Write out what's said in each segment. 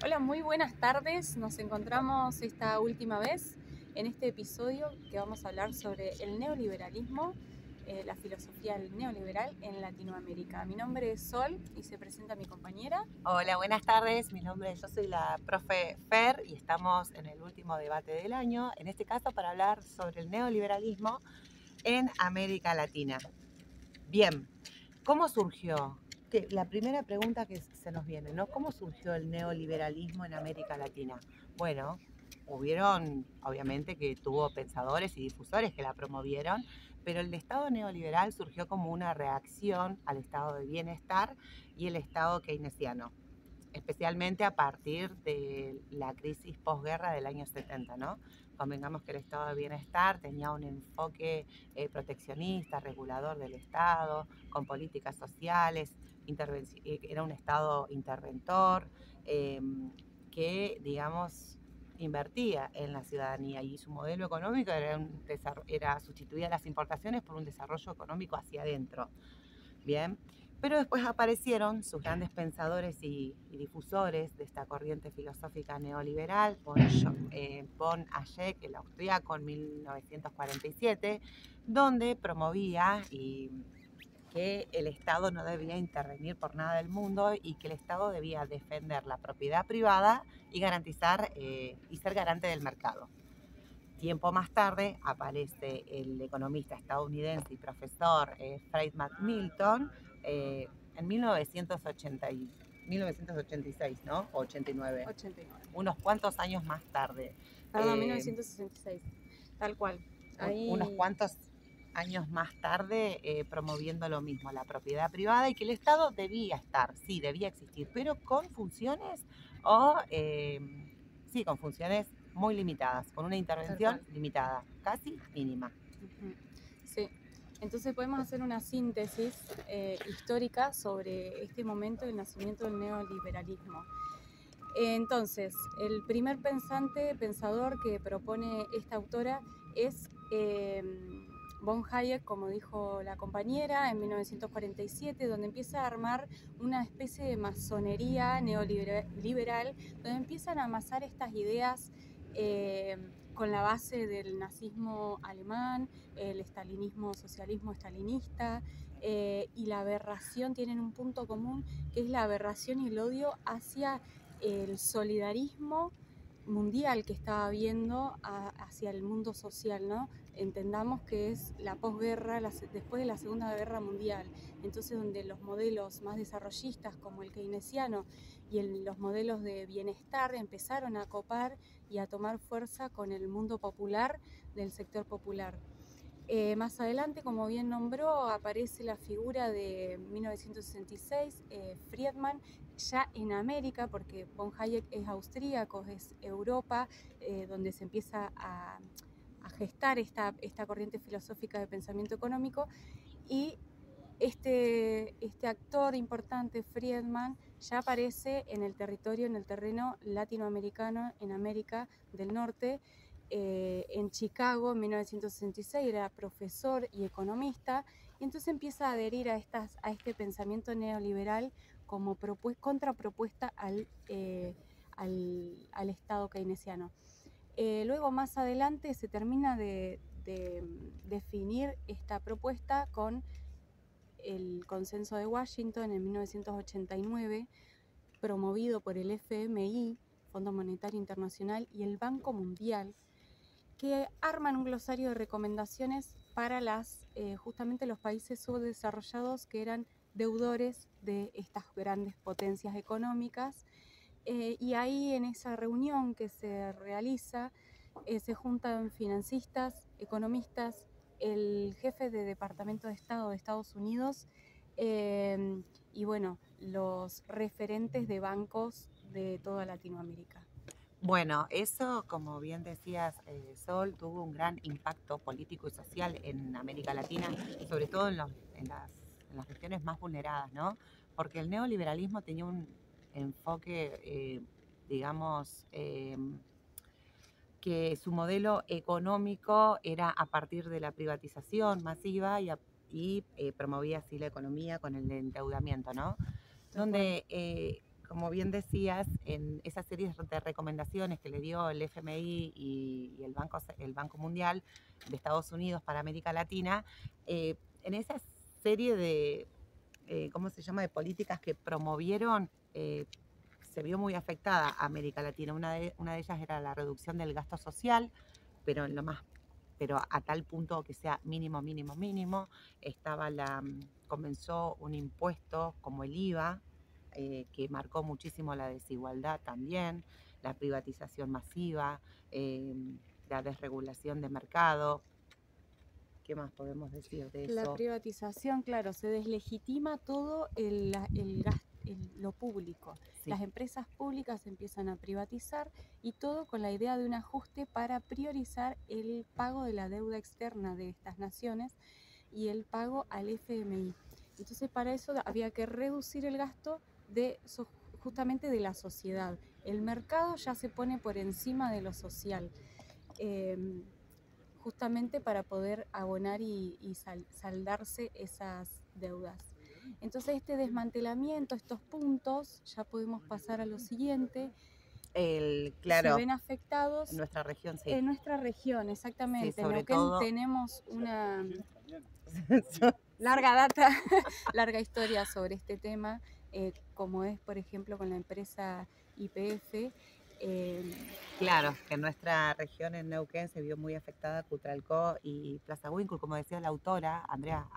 Hola, muy buenas tardes. Nos encontramos esta última vez en este episodio que vamos a hablar sobre el neoliberalismo, la filosofía neoliberal en Latinoamérica. Mi nombre es Sol y se presenta mi compañera. Hola, buenas tardes. Yo soy la profe Fer y estamos en el último debate del año, en este caso para hablar sobre el neoliberalismo en América Latina. Bien, ¿cómo surgió? La primera pregunta que se nos viene, ¿no? ¿Cómo surgió el neoliberalismo en América Latina? Bueno, obviamente que tuvo pensadores y difusores que la promovieron, pero el Estado neoliberal surgió como una reacción al estado de bienestar y el Estado keynesiano, especialmente a partir de la crisis posguerra del año 70, ¿no? Convengamos que el estado de bienestar tenía un enfoque proteccionista, regulador del Estado, con políticas sociales, era un Estado interventor que, digamos, invertía en la ciudadanía, y su modelo económico era sustituir las importaciones por un desarrollo económico hacia adentro. Bien, pero después aparecieron sus grandes pensadores y difusores de esta corriente filosófica neoliberal, von Hayek, el austríaco, en 1947, donde promovía que el Estado no debía intervenir por nada del mundo y que el Estado debía defender la propiedad privada y garantizar y ser garante del mercado. Tiempo más tarde aparece el economista estadounidense y profesor Fred McMilton en 1986, ¿no? 89. 89. Unos cuantos años más tarde. Perdón, 1966. Tal cual. Unos cuantos años más tarde promoviendo lo mismo, la propiedad privada, y que el Estado debía estar, sí, debía existir, pero con funciones sí, con funciones muy limitadas, con una intervención limitada, casi mínima. Sí. Entonces podemos hacer una síntesis histórica sobre este momento del nacimiento del neoliberalismo. Entonces, el primer pensador que propone esta autora es von Hayek, como dijo la compañera, en 1947, donde empieza a armar una especie de masonería neoliberal, donde empiezan a amasar estas ideas con la base del nazismo alemán, el estalinismo, socialismo estalinista, y la aberración. Tienen un punto común, que es la aberración y el odio hacia el solidarismo mundial que estaba habiendo hacia el mundo social, ¿no? Entendamos que es la posguerra, después de la Segunda Guerra Mundial, entonces donde los modelos más desarrollistas como el keynesiano y los modelos de bienestar empezaron a copar y a tomar fuerza con el mundo popular, del sector popular. Más adelante, como bien nombró, aparece la figura de 1966, Friedman, ya en América, porque von Hayek es austríaco, es Europa, donde se empieza a gestar esta corriente filosófica de pensamiento económico, y este actor importante, Friedman, ya aparece en el terreno latinoamericano, en América del Norte, en Chicago en 1966, era profesor y economista, y entonces empieza a adherir a este pensamiento neoliberal como contrapropuesta al Estado keynesiano. Luego, más adelante, se termina de definir esta propuesta con el Consenso de Washington en 1989, promovido por el FMI, Fondo Monetario Internacional, y el Banco Mundial, que arman un glosario de recomendaciones para justamente los países subdesarrollados que eran deudores de estas grandes potencias económicas. Y ahí, en esa reunión que se realiza, se juntan financistas, economistas, el jefe de Departamento de Estado de Estados Unidos, y bueno, los referentes de bancos de toda Latinoamérica. Bueno, eso, como bien decías, Sol, tuvo un gran impacto político y social en América Latina, sobre todo en las regiones más vulneradas, ¿no? Porque el neoliberalismo tenía un enfoque, digamos, que su modelo económico era a partir de la privatización masiva y promovía así la economía con el endeudamiento, ¿no? Donde como bien decías, en esas series de recomendaciones que le dio el FMI y el Banco Mundial de Estados Unidos para América Latina, en esa serie de, ¿cómo se llama?, de políticas que promovieron, se vio muy afectada a América Latina. Una de ellas era la reducción del gasto social, pero pero a tal punto que sea mínimo, mínimo, mínimo. Comenzó un impuesto como el IVA, que marcó muchísimo la desigualdad también, la privatización masiva, la desregulación de mercado. ¿Qué más podemos decir de eso? La privatización, claro, se deslegitima todo lo público. Sí. Las empresas públicas empiezan a privatizar y todo con la idea de un ajuste para priorizar el pago de la deuda externa de estas naciones y el pago al FMI. Entonces, para eso había que reducir el gasto justamente de la sociedad. El mercado ya se pone por encima de lo social. Justamente para poder abonar y saldarse esas deudas. Entonces este desmantelamiento, estos puntos, ya podemos pasar a lo siguiente. Claro, se ven afectados en nuestra región, sí. En nuestra región, exactamente. Sí, sobre en Neuquén todo tenemos una larga data, larga historia sobre este tema, como es, por ejemplo, con la empresa YPF. Claro, que en nuestra región, en Neuquén, se vio muy afectada Cutralcó y Plaza Huíncul, como decía la autora, Andrea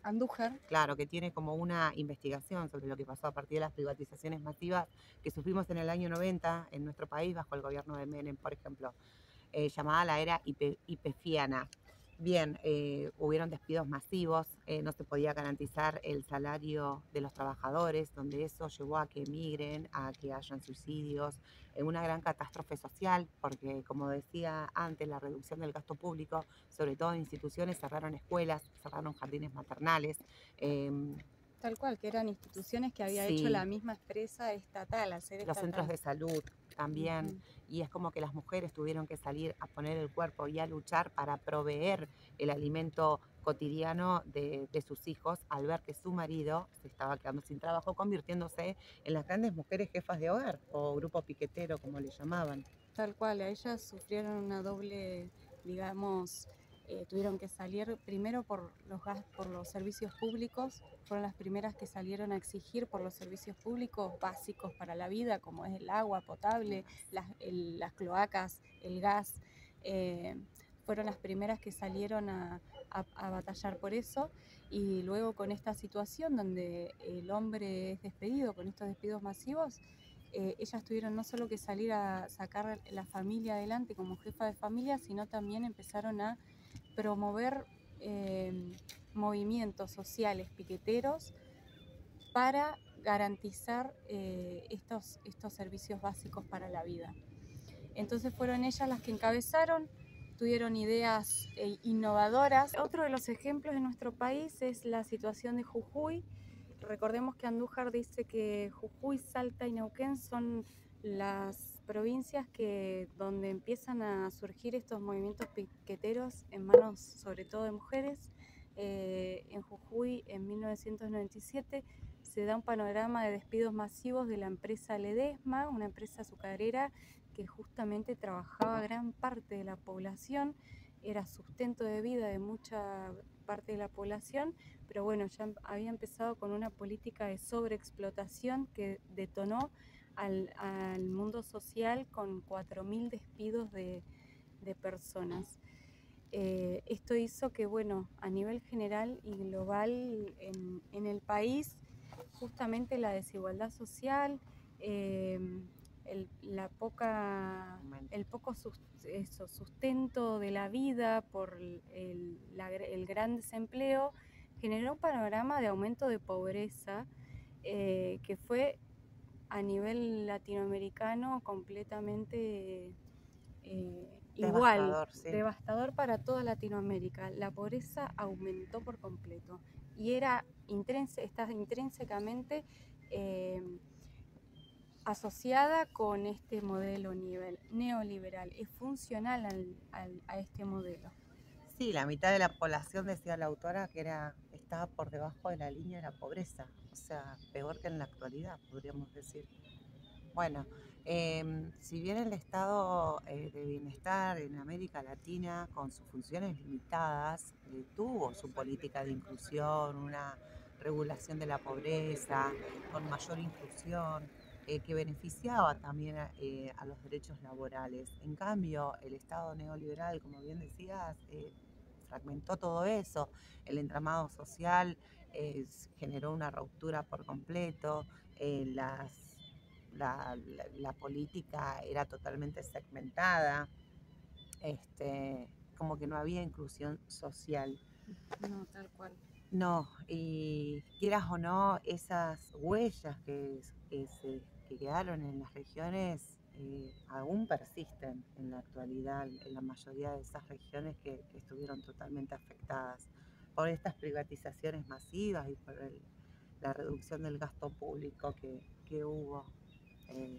Andújar. Claro, que tiene como una investigación sobre lo que pasó a partir de las privatizaciones masivas que sufrimos en el año 90 en nuestro país, bajo el gobierno de Menem, por ejemplo, llamada la era YPFiana. Bien, hubieron despidos masivos, no se podía garantizar el salario de los trabajadores, donde eso llevó a que emigren, a que hayan suicidios, una gran catástrofe social, porque como decía antes, la reducción del gasto público, sobre todo en instituciones, cerraron escuelas, cerraron jardines maternales. Tal cual, que eran instituciones que había Sí. hecho la misma empresa estatal, al ser Los estatal. centros de salud también, y es como que las mujeres tuvieron que salir a poner el cuerpo y a luchar para proveer el alimento cotidiano de sus hijos, al ver que su marido se estaba quedando sin trabajo, convirtiéndose en las grandes mujeres jefas de hogar, o grupo piquetero, como le llamaban. Tal cual, a ellas sufrieron una doble, digamos, tuvieron que salir primero por los servicios públicos, fueron las primeras que salieron a exigir por los servicios públicos básicos para la vida, como es el agua potable, las cloacas, el gas. Fueron las primeras que salieron a batallar por eso, y luego con esta situación donde el hombre es despedido, con estos despidos masivos, ellas tuvieron no solo que salir a sacar la familia adelante como jefa de familia, sino también empezaron a promover movimientos sociales piqueteros para garantizar estos servicios básicos para la vida. Entonces fueron ellas las que encabezaron, tuvieron ideas innovadoras. Otro de los ejemplos de nuestro país es la situación de Jujuy. Recordemos que Andújar dice que Jujuy, Salta y Neuquén son las provincias donde empiezan a surgir estos movimientos piqueteros en manos sobre todo de mujeres. En Jujuy, en 1997, se da un panorama de despidos masivos de la empresa Ledesma, una empresa azucarera que justamente trabajaba gran parte de la población, era sustento de vida de mucha parte de la población, pero bueno, ya había empezado con una política de sobreexplotación que detonó al mundo social con 4.000 despidos de personas. Esto hizo que, bueno, a nivel general y global en el país, justamente la desigualdad social, el poco sustento de la vida por el gran desempleo, generó un panorama de aumento de pobreza que fue a nivel latinoamericano completamente igual, devastador para toda Latinoamérica. La pobreza aumentó por completo y está intrínsecamente asociada con este modelo neoliberal, es funcional a este modelo. Sí, la mitad de la población, decía la autora, que estaba por debajo de la línea de la pobreza, o sea, peor que en la actualidad, podríamos decir. Bueno, si bien el estado de bienestar en América Latina, con sus funciones limitadas, tuvo su política de inclusión, una regulación de la pobreza, con mayor inclusión, que beneficiaba también a los derechos laborales. En cambio, el estado neoliberal, como bien decías, fragmentó todo eso. El entramado social generó una ruptura por completo. La política era totalmente segmentada, como que no había inclusión social. No, tal cual. No, y quieras o no, esas huellas que quedaron en las regiones aún persisten en la actualidad, en la mayoría de esas regiones que estuvieron totalmente afectadas por estas privatizaciones masivas y por la reducción del gasto público que hubo.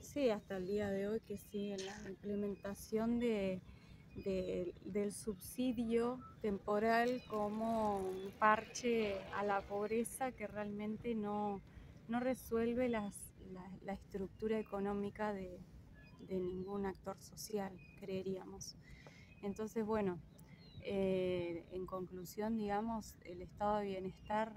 Sí, hasta el día de hoy que sigue la implementación del subsidio temporal como un parche a la pobreza que realmente no resuelve la estructura económica de ningún actor social, creeríamos. Entonces, bueno, en conclusión, digamos, el estado de bienestar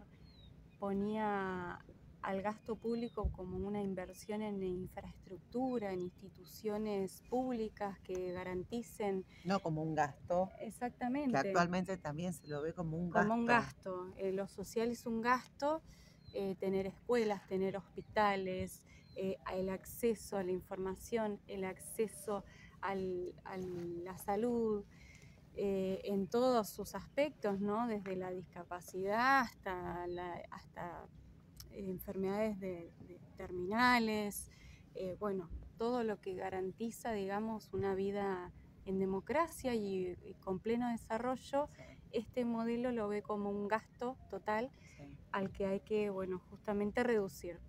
ponía al gasto público como una inversión en infraestructura, en instituciones públicas que garanticen. No como un gasto, que Exactamente, actualmente también se lo ve como un como un gasto. gasto. Lo social es un gasto, tener escuelas, tener hospitales, el acceso a la información, el acceso a la salud, en todos sus aspectos, ¿no? Desde la discapacidad hasta enfermedades terminales, bueno, todo lo que garantiza, digamos, una vida en democracia y con pleno desarrollo. Sí. Este modelo lo ve como un gasto total, Sí. al que hay que, bueno, justamente reducir.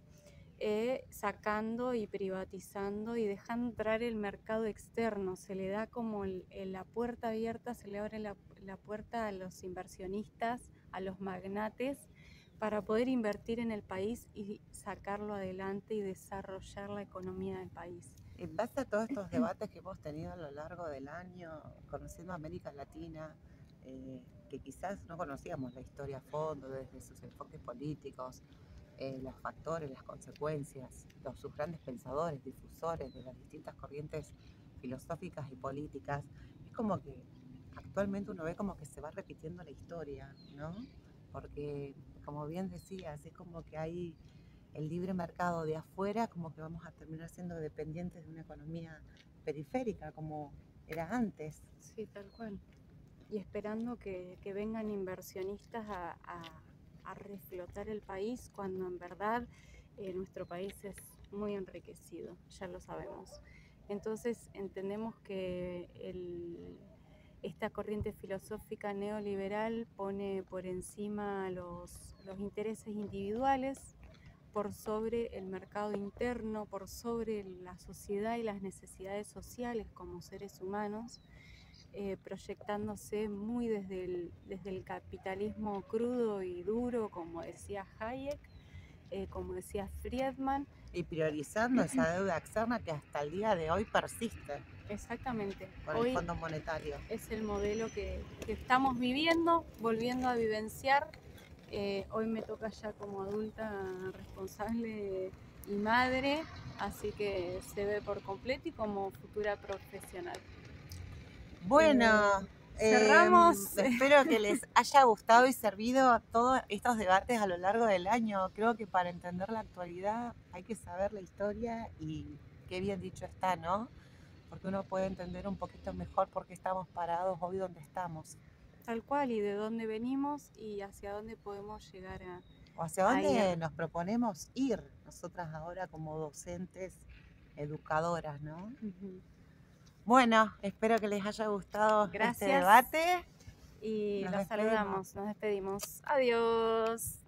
Sacando y privatizando y dejando entrar el mercado externo, se le da como la puerta abierta, se le abre la puerta a los inversionistas, a los magnates, para poder invertir en el país y sacarlo adelante y desarrollar la economía del país. En base a todos estos debates que hemos tenido a lo largo del año, conociendo América Latina, que quizás no conocíamos la historia a fondo desde sus enfoques políticos, los factores, las consecuencias, sus grandes pensadores, difusores de las distintas corrientes filosóficas y políticas, es como que actualmente uno ve como que se va repitiendo la historia, ¿no? Porque, como bien decías, es como que hay el libre mercado de afuera, como que vamos a terminar siendo dependientes de una economía periférica, como era antes. Sí, tal cual. Y esperando que vengan inversionistas a reflotar el país, cuando en verdad nuestro país es muy enriquecido, ya lo sabemos. Entonces entendemos que esta corriente filosófica neoliberal pone por encima los intereses individuales, por sobre el mercado interno, por sobre la sociedad y las necesidades sociales como seres humanos, proyectándose muy desde el capitalismo crudo y duro, como decía Hayek, como decía Friedman. Y priorizando esa deuda externa que hasta el día de hoy persiste. Exactamente. Con Hoy el Fondo Monetario. es el modelo que estamos viviendo, volviendo a vivenciar. Hoy me toca ya como adulta responsable y madre, así que se ve por completo y como futura profesional. Bueno, cerramos. espero que les haya gustado y servido todos estos debates a lo largo del año. Creo que para entender la actualidad hay que saber la historia y qué bien dicho está, ¿no? Porque uno puede entender un poquito mejor por qué estamos parados hoy donde estamos. Tal cual, y de dónde venimos y hacia dónde podemos llegar a... O hacia dónde nos proponemos ir nosotras ahora como docentes, educadoras, ¿no? Uh-huh. Bueno, espero que les haya gustado Gracias. este debate. Y los saludamos, nos despedimos. Adiós.